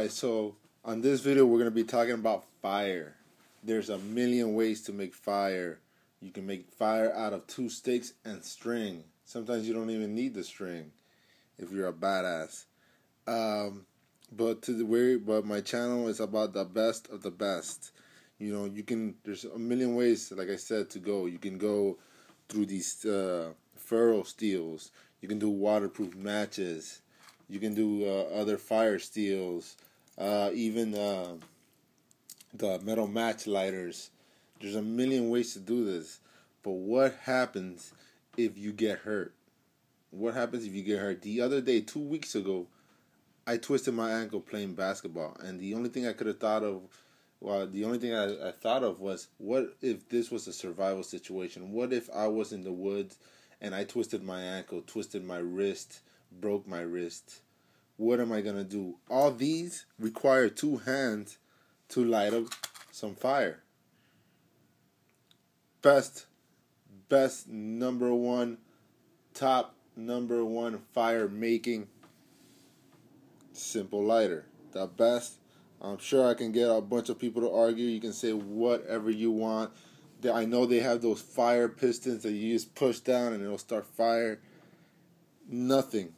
Alright, so on this video we're going to be talking about fire. There's a million ways to make fire. You can make fire out of 2 sticks and string. Sometimes you don't even need the string if you're a badass. But my channel is about the best of the best. You know, there's a million ways, like I said, to go. You can go through these ferro steels. You can do waterproof matches. You can do other fire steels, even the metal match lighters. There's a million ways to do this. But what happens if you get hurt? What happens if you get hurt? The other day, 2 weeks ago, I twisted my ankle playing basketball. And the only thing I could have thought of, the only thing I thought of was, what if this was a survival situation? What if I was in the woods and I twisted my ankle, twisted my wrist, broke my wrist? What am I going to do? All these require 2 hands to light up some fire. Best number one, top number one fire making simple lighter. The best. I'm sure I can get a bunch of people to argue. You can say whatever you want. I know they have those fire pistons that you just push down and it'll start fire. Nothing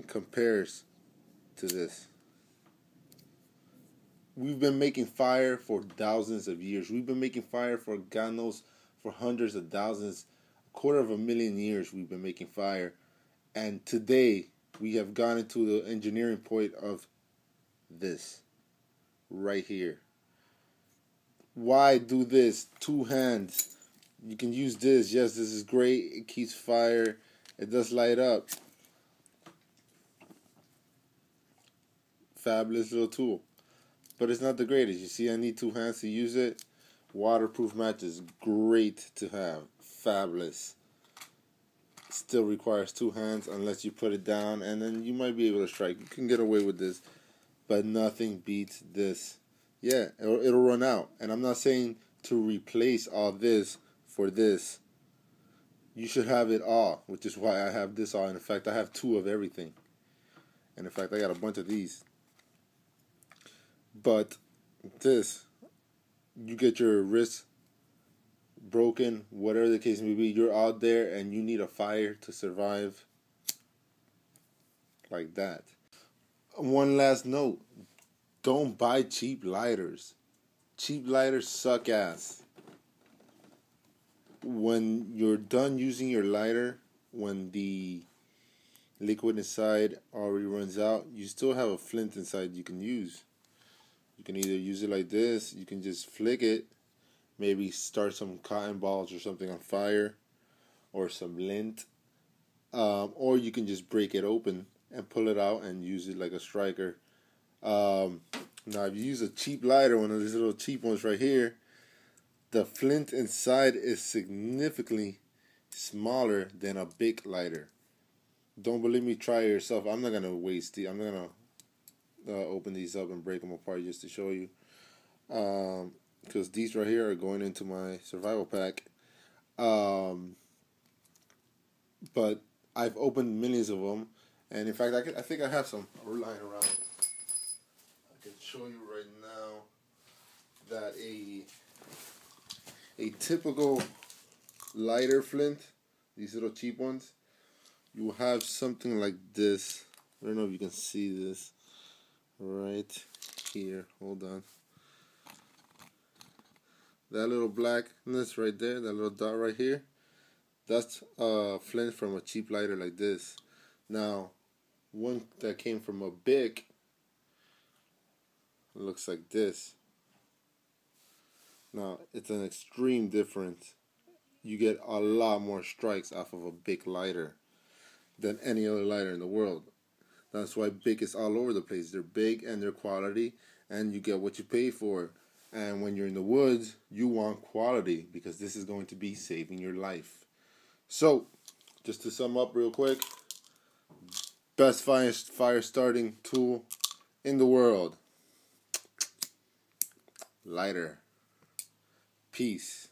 compares to this. We've been making fire for thousands of years. We've been making fire for God knows, for hundreds of thousands, 250,000 years we've been making fire. And today we have gone into the engineering point of this right here. Why do this? 2 hands. You can use this. Yes, this is great. It keeps fire. It does light up. Fabulous little tool. But it's not the greatest. You see, I need 2 hands to use it. Waterproof matches, great to have. Fabulous. Still requires 2 hands unless you put it down, and then you might be able to strike. You can get away with this, but nothing beats this. Yeah, it'll run out. And I'm not saying to replace all this for this. You should have it all, which is why I have this all. In fact, I have 2 of everything. And in fact, I got a bunch of these. But this, you get your wrist broken, whatever the case may be, you're out there and you need a fire to survive. Like that. One last note. Don't buy cheap lighters. Cheap lighters suck ass. When you're done using your lighter, when the liquid inside already runs out, you still have a flint inside you can use. You can either use it like this, you can just flick it, maybe start some cotton balls or something on fire, or some lint, or you can just break it open and pull it out and use it like a striker. Now if you use a cheap lighter, one of these little cheap ones right here, the flint inside is significantly smaller than a big lighter. Don't believe me, try it yourself. I'm not going to waste it. I'm not going to open these up and break them apart just to show you, because these right here are going into my survival pack, but I've opened millions of them, and in fact I think I have some lying around. I can show you right now that a typical lighter flint, these little cheap ones, you will have something like this. I don't know if you can see this right here. Hold on. That little blackness right there, that little dot right here, that's a flint from a cheap lighter like this. Now, one that came from a big looks like this. Now, it's an extreme difference. You get a lot more strikes off of a big lighter than any other lighter in the world. That's why Bic is all over the place. They're big and they're quality, and you get what you pay for. And when you're in the woods, you want quality, because this is going to be saving your life. So, just to sum up real quick, best fire starting tool in the world. Lighter. Peace.